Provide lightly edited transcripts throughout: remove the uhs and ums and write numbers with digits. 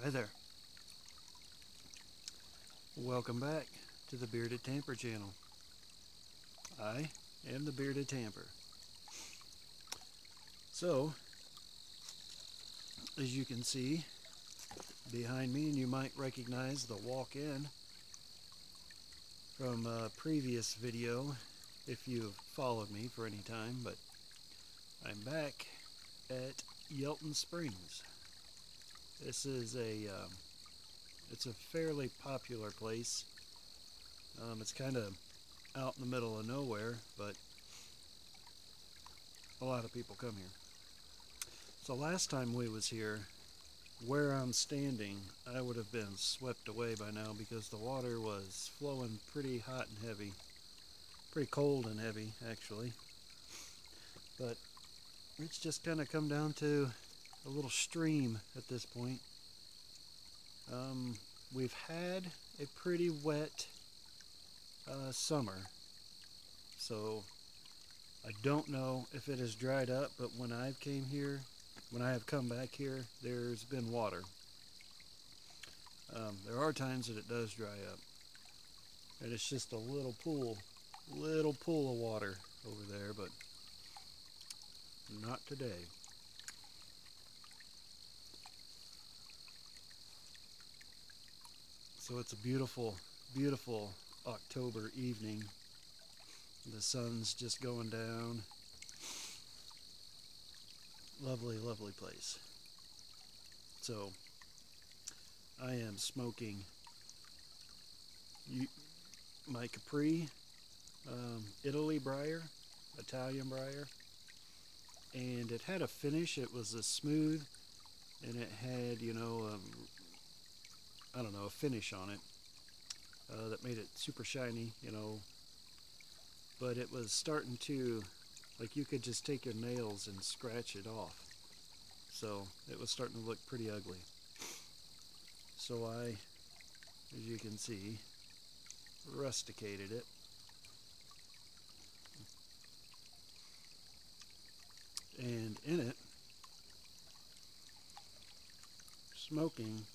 Hi there. Welcome back to the Bearded Tamper channel. I am the Bearded Tamper. So, as you can see behind me, and you might recognize the walk-in from a previous video if you've followed me for any time, but I'm back at Yelton Springs. This is it's a fairly popular place. It's kind of out in the middle of nowhere, but a lot of people come here. So last time we was here, where I'm standing, I would have been swept away by now because the water was flowing pretty hot and heavy. Pretty cold and heavy, actually. But it's just kind of come down to a little stream at this point. We've had a pretty wet summer, so I don't know if it has dried up, but when I have come back here, there's been water. There are times that it does dry up, and it's just a little pool of water over there, but not today. So it's a beautiful, beautiful October evening. The sun's just going down. Lovely, lovely place. So I am smoking my Capri, Italy briar, Italian briar, and it had a finish. It was a smooth, and it had, I don't know, a finish on it that made it super shiny, but it was starting to, like, you could just take your nails and scratch it off. So it was starting to look pretty ugly. So I, as you can see, rusticated it. And in it, smoking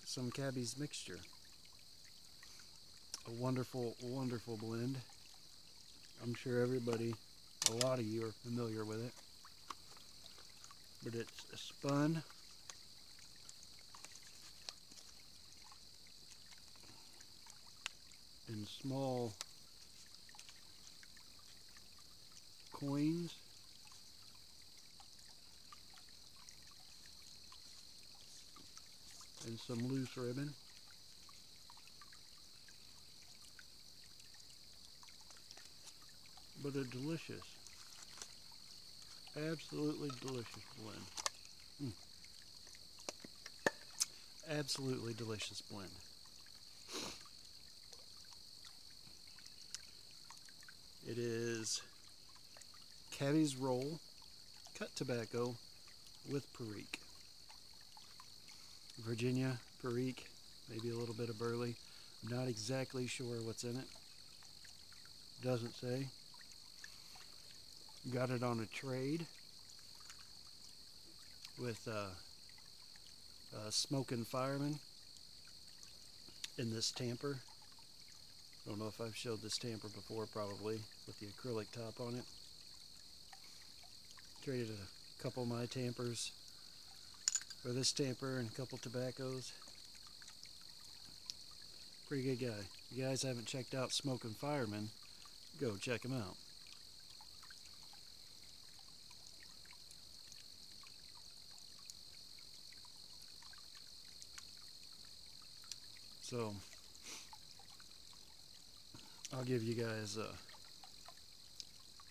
some Cabbies mixture. A wonderful, wonderful blend. I'm sure a lot of you are familiar with it. But it's spun in small coins. And some loose ribbon. But a delicious, absolutely delicious blend. Absolutely delicious blend. It is Cabbies roll, cut tobacco with Perique. Virginia, Perique, maybe a little bit of burley. I'm not exactly sure what's in it. Doesn't say. Got it on a trade with Smoking Fireman in this tamper. I don't know if I've showed this tamper before, probably, with the acrylic top on it. Traded a couple of my tampers for this tamper and a couple tobaccos. Pretty good guy. If you guys haven't checked out Smoking Fireman, go check him out. So I'll give you guys a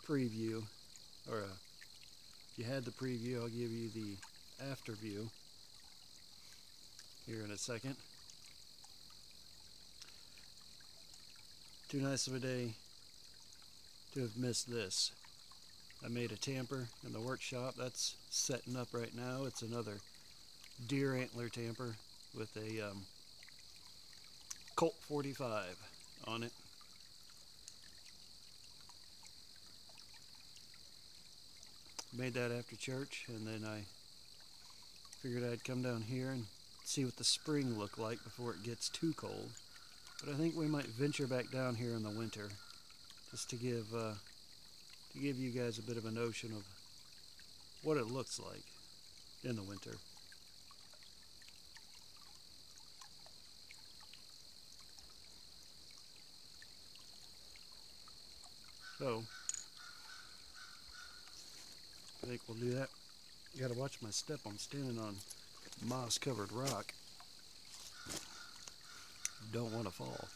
preview, or if you had the preview, I'll give you the after view here in a second. Too nice of a day to have missed this. I made a tamper in the workshop. That's setting up right now. It's another deer antler tamper with a Colt 45 on it. Made that after church, and then I figured I'd come down here and see what the spring looked like before it gets too cold. But I think we might venture back down here in the winter, just to give you guys a bit of a notion of what it looks like in the winter. So, I think we'll do that. You gotta watch my step. I'm standing on moss-covered rock. Don't want to fall.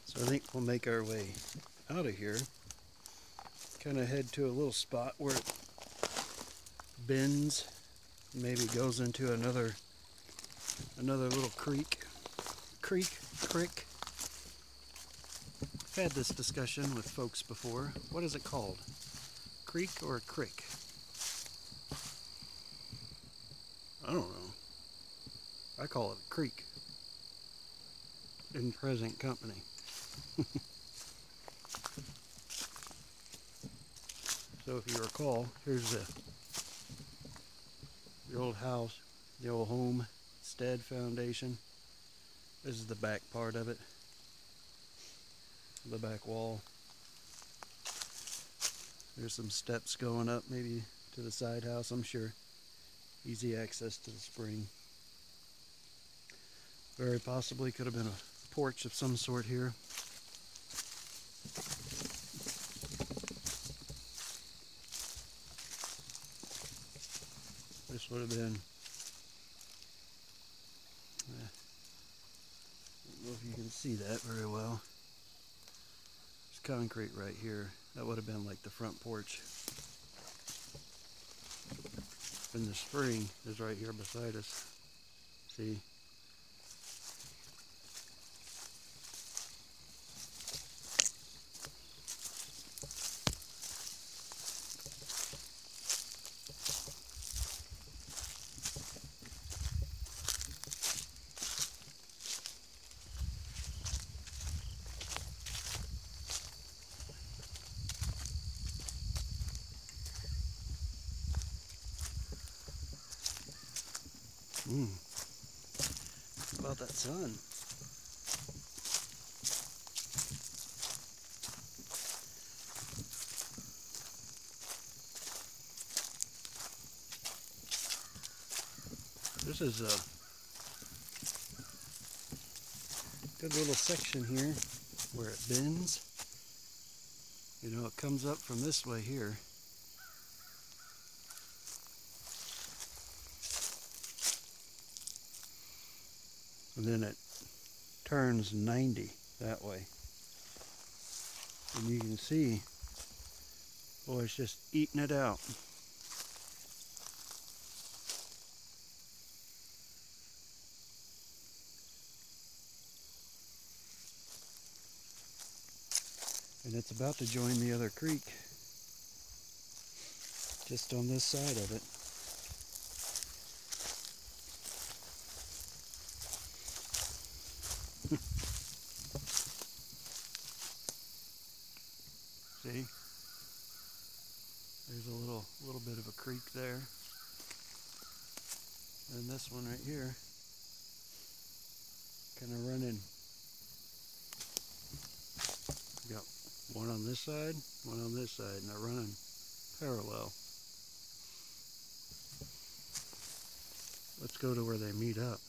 So I think we'll make our way out of here. Kind of head to a little spot where it bends, maybe goes into another little creek. Creek. I've had this discussion with folks before. What is it called? Creek or a crick? I don't know. I call it a creek in present company. So if you recall, here's the old house, the old homestead foundation. This is the back part of it, the back wall. There's some steps going up maybe to the side house, I'm sure. Easy access to the spring. Very possibly could have been a porch of some sort here. This would have been, I don't know if you can see that very well. There's concrete right here. That would have been like the front porch. And the spring is right here beside us. See? How about that sun? This is a good little section here where it bends. You know, it comes up from this way here. And then it turns 90 that way. And you can see, boy, it's just eating it out. And it's about to join the other creek, just on this side of it. See? There's a little bit creek there. And this one right here, kind of running. Got one on this side, one on this side, and they're running parallel. Let's go to where they meet up.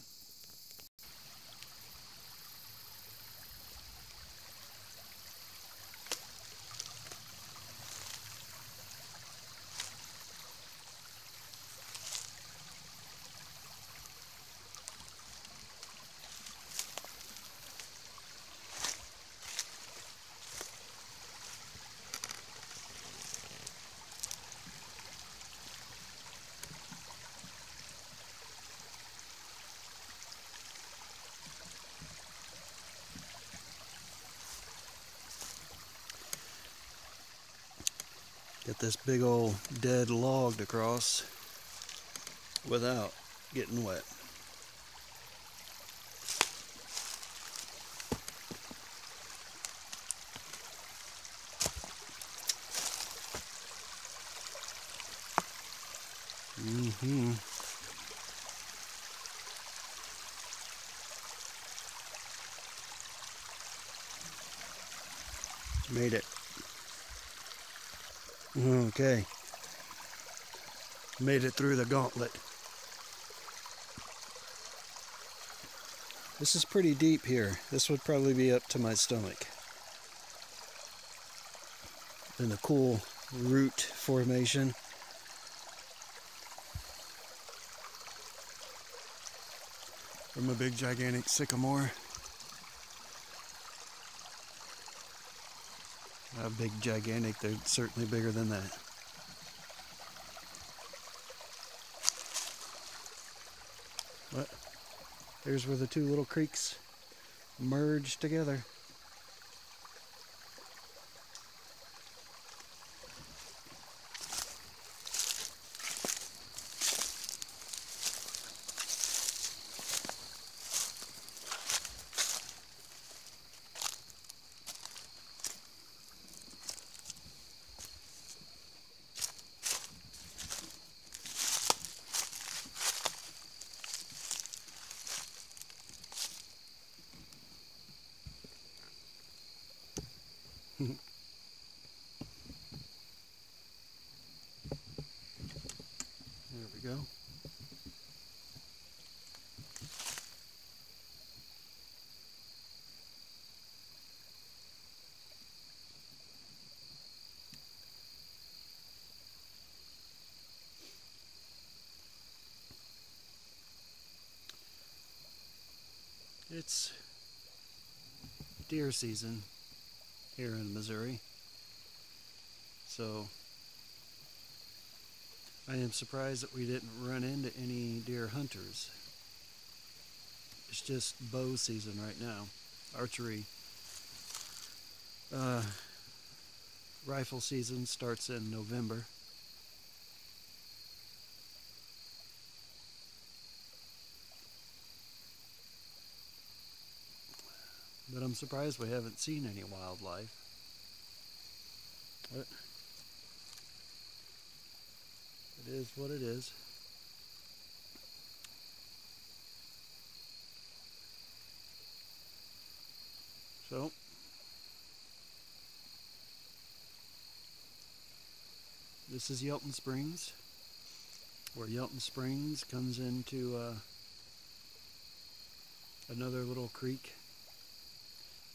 Get this big old dead log to cross without getting wet. Made it. Okay. Made it through the gauntlet. This is pretty deep here. This would probably be up to my stomach. In the cool root formation. From a big gigantic sycamore. Not big gigantic, they're certainly bigger than that. But here's where the two little creeks merge together. There we go. It's deer season here in Missouri, so I am surprised that we didn't run into any deer hunters. It's just bow season right now. Archery rifle season starts in November. But I'm surprised we haven't seen any wildlife. But it is what it is. So, this is Yelton Springs, where Yelton Springs comes into another little creek.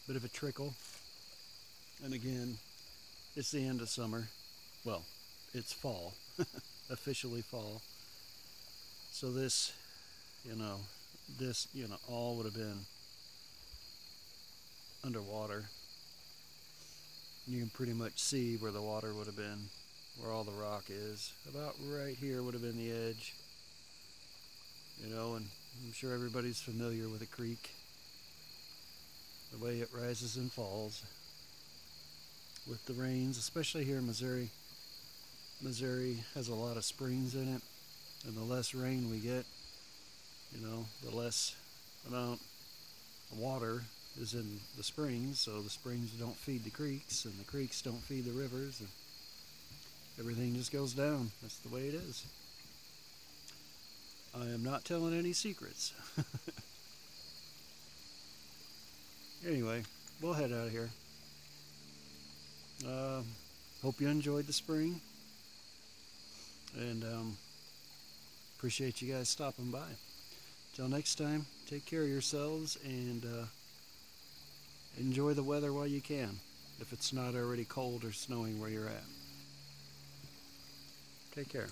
Bit of a trickle. And again, it's the end of summer. Well, it's fall. Officially fall. So this, all would have been underwater. You can pretty much see where the water would have been, where all the rock is. About right here would have been the edge. And I'm sure everybody's familiar with a creek. The way it rises and falls with the rains, especially here in Missouri. Missouri has a lot of springs in it, and the less rain we get, the less amount of water is in the springs, so the springs don't feed the creeks, and the creeks don't feed the rivers, and everything just goes down. That's the way it is. I am not telling any secrets. Anyway, we'll head out of here. Hope you enjoyed the spring. And appreciate you guys stopping by. Till next time, take care of yourselves and enjoy the weather while you can, if it's not already cold or snowing where you're at. Take care.